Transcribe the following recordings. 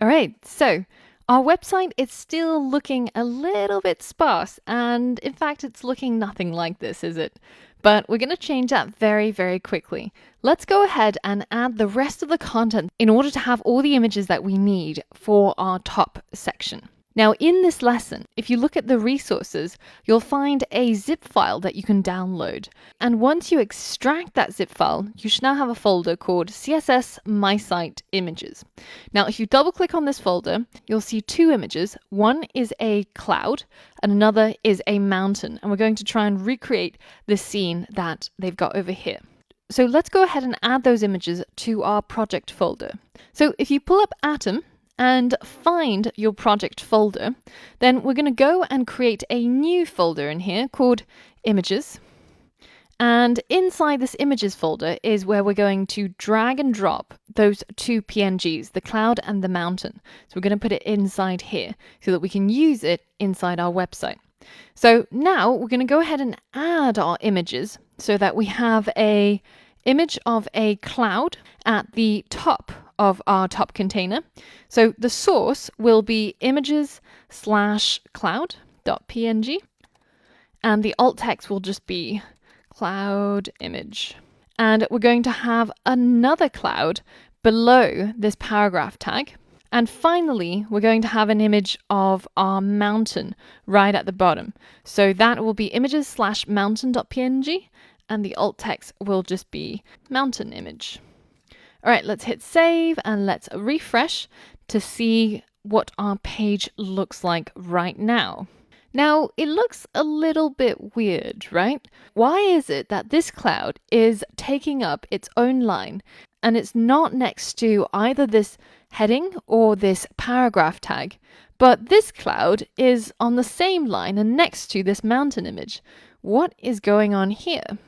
All right, so our website is still looking a little bit sparse, and in fact, it's looking nothing like this, is it? But we're going to change that very, very quickly. Let's go ahead and add the rest of the content in order to have all the images that we need for our top section. Now, in this lesson, if you look at the resources, you'll find a zip file that you can download. And once you extract that zip file, you should now have a folder called CSS My Site Images. Now, if you double click on this folder, you'll see two images. One is a cloud and another is a mountain. And we're going to try and recreate the scene that they've got over here. So let's go ahead and add those images to our project folder. So if you pull up Atom, and find your project folder, then we're going to go and create a new folder in here called Images. And inside this Images folder is where we're going to drag and drop those two PNGs, the cloud and the mountain. So we're going to put it inside here so that we can use it inside our website. So now we're going to go ahead and add our images so that we have an image of a cloud at the top of our top container. So the source will be images/cloud.png, and the alt text will just be cloud image. And we're going to have another cloud below this paragraph tag. And finally, we're going to have an image of our mountain right at the bottom. So that will be images/mountain.png, and the alt text will just be mountain image. All right, let's hit save and let's refresh to see what our page looks like right now. Now, it looks a little bit weird, right? Why is it that this cloud is taking up its own line and it's not next to either this heading or this paragraph tag, but this cloud is on the same line and next to this mountain image? What is going on here?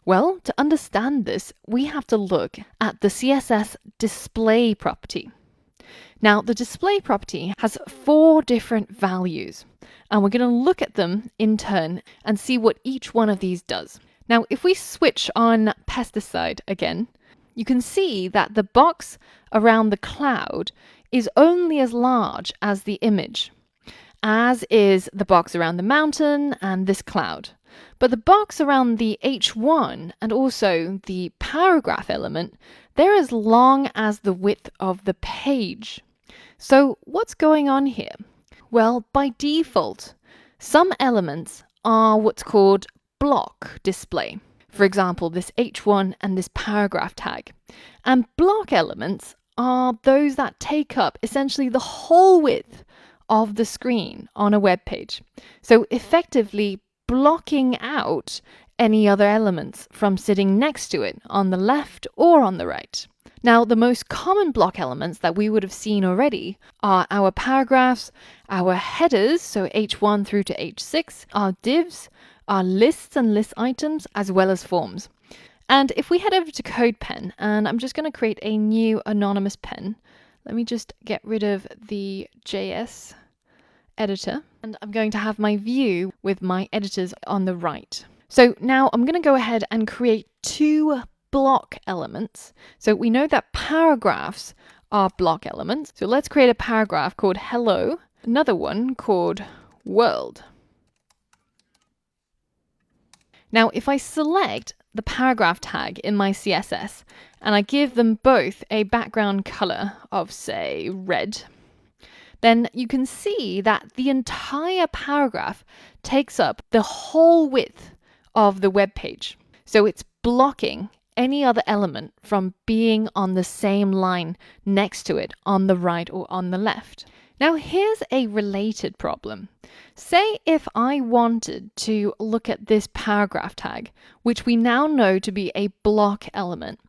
Well, to understand this, we have to look at the CSS display property. Now, the display property has 4 different values, and we're going to look at them in turn and see what each one of these does. Now, if we switch on pesticide again, you can see that the box around the cloud is only as large as the image, as is the box around the mountain and this cloud. But the box around the H1 and also the paragraph element, they're as long as the width of the page. So what's going on here? Well, by default, some elements are what's called block display. For example, this H1 and this paragraph tag. And block elements are those that take up essentially the whole width of the screen on a web page. So effectively, blocking out any other elements from sitting next to it on the left or on the right. Now, the most common block elements that we would have seen already are our paragraphs, our headers, so H1 through to H6, our divs, our lists and list items, as well as forms. And if we head over to CodePen, and I'm just going to create a new anonymous pen, let me just get rid of the JS editor, and I'm going to have my view with my editors on the right. So now I'm going to go ahead and create 2 block elements. So we know that paragraphs are block elements. So let's create a paragraph called hello, another one called world. Now, if I select the paragraph tag in my CSS and I give them both a background color of, say, red, then you can see that the entire paragraph takes up the whole width of the web page. So it's blocking any other element from being on the same line next to it on the right or on the left. Now, here's a related problem. Say if I wanted to look at this paragraph tag, which we now know to be a block element.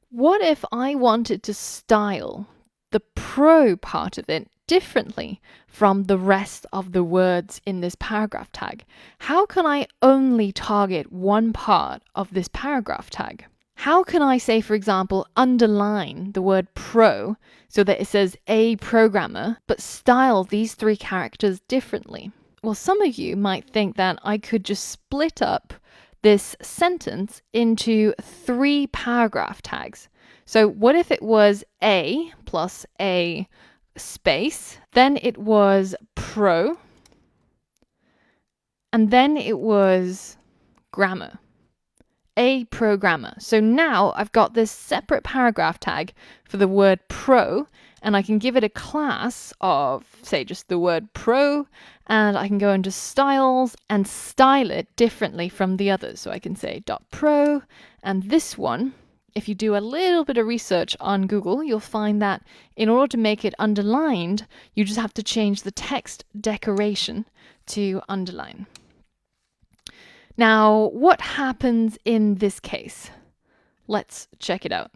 What if I wanted to style the pro part of it differently from the rest of the words in this paragraph tag? How can I only target one part of this paragraph tag? How can I say, for example, underline the word pro so that it says a programmer, but style these 3 characters differently? Well, some of you might think that I could just split up this sentence into 3 paragraph tags. So what if it was A plus a space, then it was pro, and then it was grammar. A programmer. So now I've got this separate paragraph tag for the word pro, and I can give it a class of, say, just the word pro, and I can go into styles and style it differently from the others. So I can say .pro, and this one, if you do a little bit of research on Google, you'll find that in order to make it underlined, you just have to change the text decoration to underline. Now, what happens in this case? Let's check it out.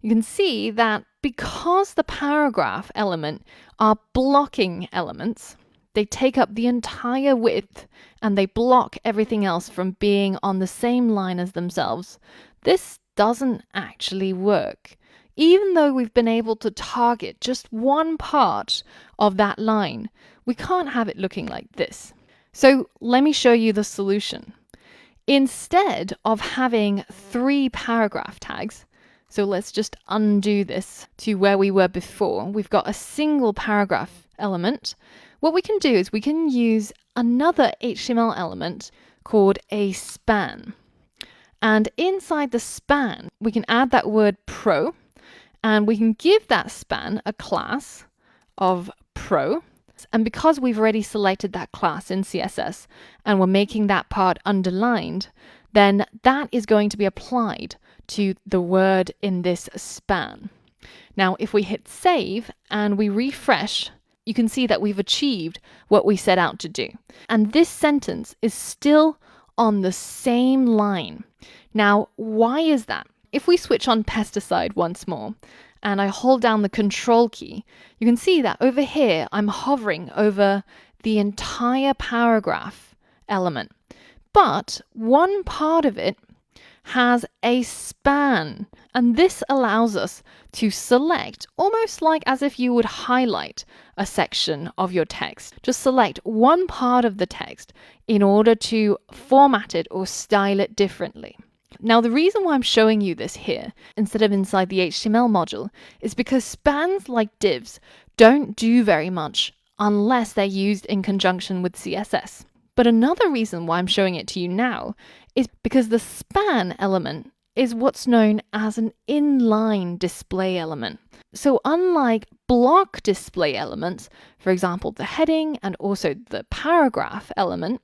You can see that because the paragraph element are blocking elements, they take up the entire width and they block everything else from being on the same line as themselves. This doesn't actually work. Even though we've been able to target just one part of that line, we can't have it looking like this. So let me show you the solution. Instead of having 3 paragraph tags, so let's just undo this to where we were before. We've got a single paragraph element. What we can do is we can use another HTML element called a span. And inside the span, we can add that word pro, and we can give that span a class of pro. And because we've already selected that class in CSS and we're making that part underlined, then that is going to be applied to the word in this span. Now, if we hit save and we refresh, you can see that we've achieved what we set out to do. And this sentence is still on the same line. Now, why is that? If we switch on pesticide once more, and I hold down the control key, you can see that over here, I'm hovering over the entire paragraph element. But one part of it has a span, and this allows us to select, almost like as if you would highlight a section of your text. Just select one part of the text in order to format it or style it differently. Now, the reason why I'm showing you this here instead of inside the HTML module is because spans like divs don't do very much unless they're used in conjunction with CSS. But another reason why I'm showing it to you now is because the span element is what's known as an inline display element. So unlike block display elements, for example, the heading and also the paragraph element,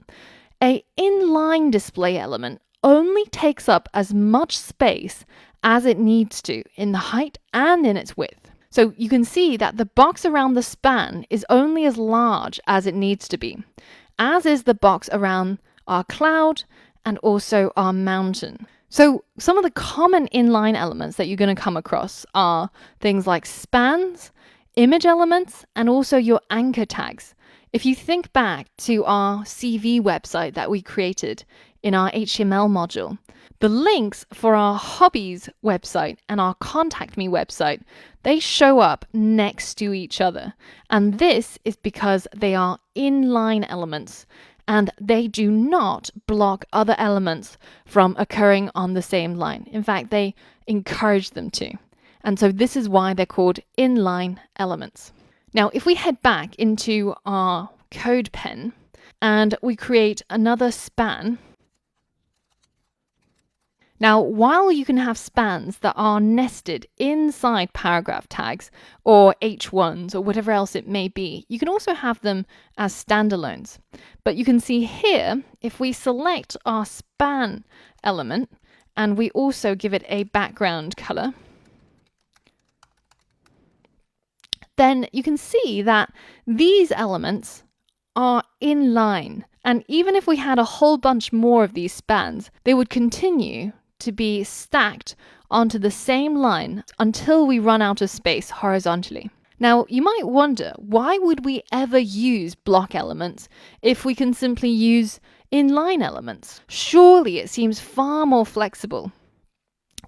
an inline display element only takes up as much space as it needs to in the height and in its width. So you can see that the box around the span is only as large as it needs to be, as is the box around our cloud and also our mountain. So some of the common inline elements that you're going to come across are things like spans, image elements, and also your anchor tags. If you think back to our CV website that we created in our HTML module, the links for our hobbies website and our contact me website, they show up next to each other. And this is because they are inline elements and they do not block other elements from occurring on the same line. In fact, they encourage them to. And so this is why they're called inline elements. Now, if we head back into our code pen and we create another span. Now, while you can have spans that are nested inside paragraph tags or H1s or whatever else it may be, you can also have them as standalones. But you can see here, if we select our span element and we also give it a background color, then you can see that these elements are in line. And even if we had a whole bunch more of these spans, they would continue to be stacked onto the same line until we run out of space horizontally. Now, you might wonder, why would we ever use block elements if we can simply use inline elements? Surely it seems far more flexible.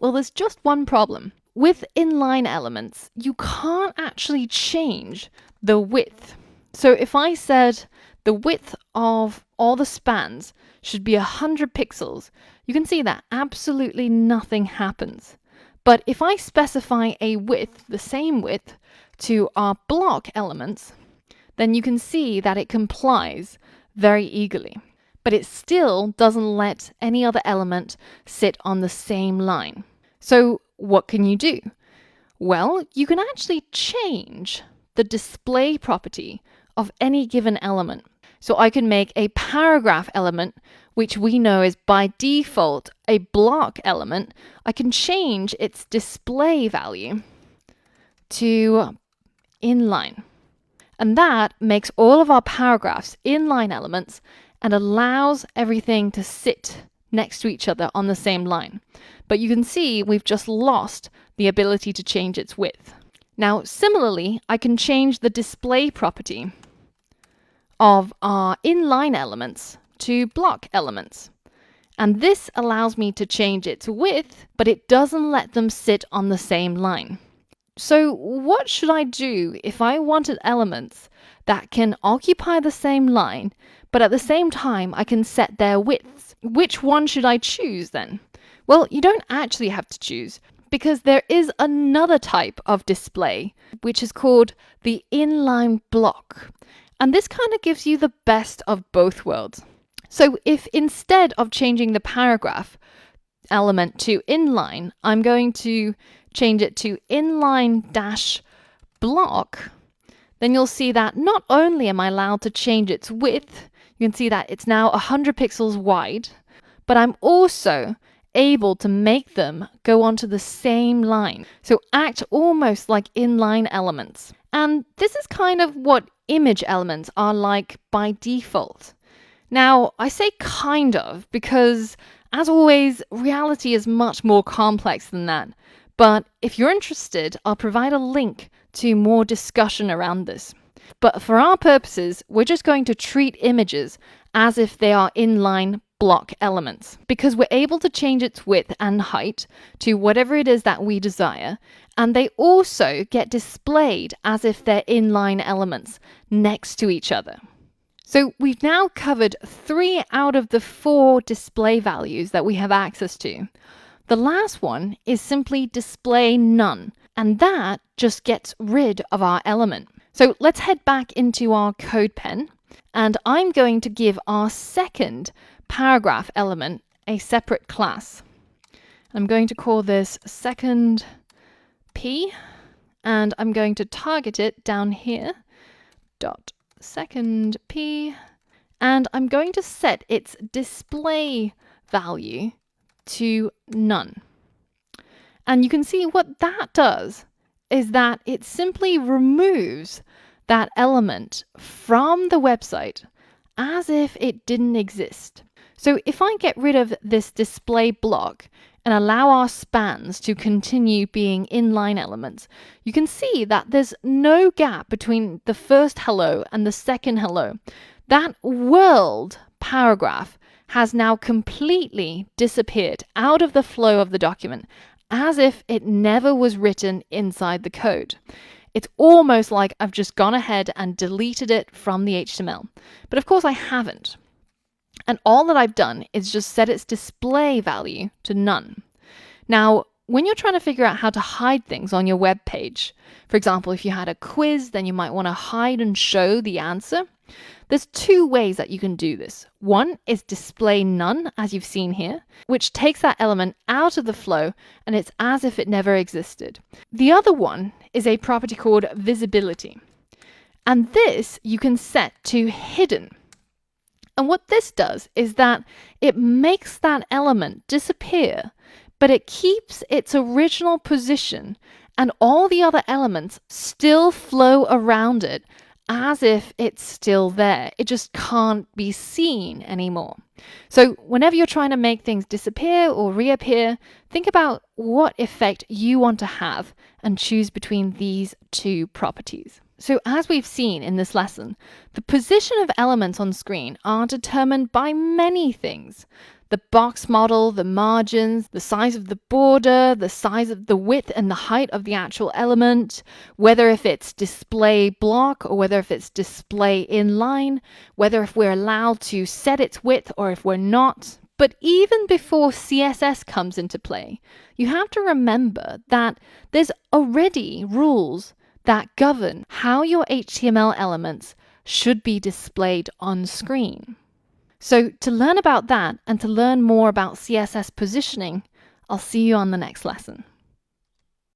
Well, there's just one problem. With inline elements, you can't actually change the width. So if I said the width of all the spans should be 100 pixels, you can see that absolutely nothing happens. But if I specify a width, the same width, to our block elements, then you can see that it complies very eagerly. But it still doesn't let any other element sit on the same line. So what can you do? Well, you can actually change the display property of any given element. So I can make a paragraph element, which we know is by default a block element. I can change its display value to inline. And that makes all of our paragraphs inline elements and allows everything to sit next to each other on the same line. But you can see we've just lost the ability to change its width. Now, similarly, I can change the display property of our inline elements to block elements. And this allows me to change its width, but it doesn't let them sit on the same line. So what should I do if I wanted elements that can occupy the same line, but at the same time I can set their widths? Which one should I choose then? Well, you don't actually have to choose, because there is another type of display, which is called the inline-block. And this kind of gives you the best of both worlds. So if instead of changing the paragraph element to inline, I'm going to change it to inline-block, then you'll see that not only am I allowed to change its width, you can see that it's now 100 pixels wide, but I'm also able to make them go onto the same line. So act almost like inline elements. And this is kind of what image elements are like by default. Now, I say kind of because, as always, reality is much more complex than that. But if you're interested, I'll provide a link to more discussion around this. But for our purposes, we're just going to treat images as if they are inline block elements, because we're able to change its width and height to whatever it is that we desire, and they also get displayed as if they're inline elements next to each other. So we've now covered 3 out of the 4 display values that we have access to. The last one is simply display none, and that just gets rid of our element. So let's head back into our code pen, and I'm going to give our second paragraph element a separate class. I'm going to call this second P, and I'm going to target it down here, dot second P, and I'm going to set its display value to none. And you can see what that does is that it simply removes that element from the website as if it didn't exist. So if I get rid of this display block and allow our spans to continue being inline elements, you can see that there's no gap between the first hello and the second hello. That world paragraph has now completely disappeared out of the flow of the document, as if it never was written inside the code. It's almost like I've just gone ahead and deleted it from the HTML. But of course I haven't. And all that I've done is just set its display value to none. Now, when you're trying to figure out how to hide things on your web page, for example, if you had a quiz, then you might want to hide and show the answer. There's 2 ways that you can do this. One is display none, as you've seen here, which takes that element out of the flow and it's as if it never existed. The other one is a property called visibility. And this you can set to hidden. And what this does is that it makes that element disappear, but it keeps its original position and all the other elements still flow around it as if it's still there. It just can't be seen anymore. So whenever you're trying to make things disappear or reappear, think about what effect you want to have and choose between these 2 properties. So as we've seen in this lesson, the position of elements on screen are determined by many things. The box model, the margins, the size of the border, the size of the width and the height of the actual element, whether if it's display block or whether if it's display inline, whether if we're allowed to set its width or if we're not. But even before CSS comes into play, you have to remember that there's already rules that govern how your HTML elements should be displayed on screen. So to learn about that and to learn more about CSS positioning, I'll see you on the next lesson.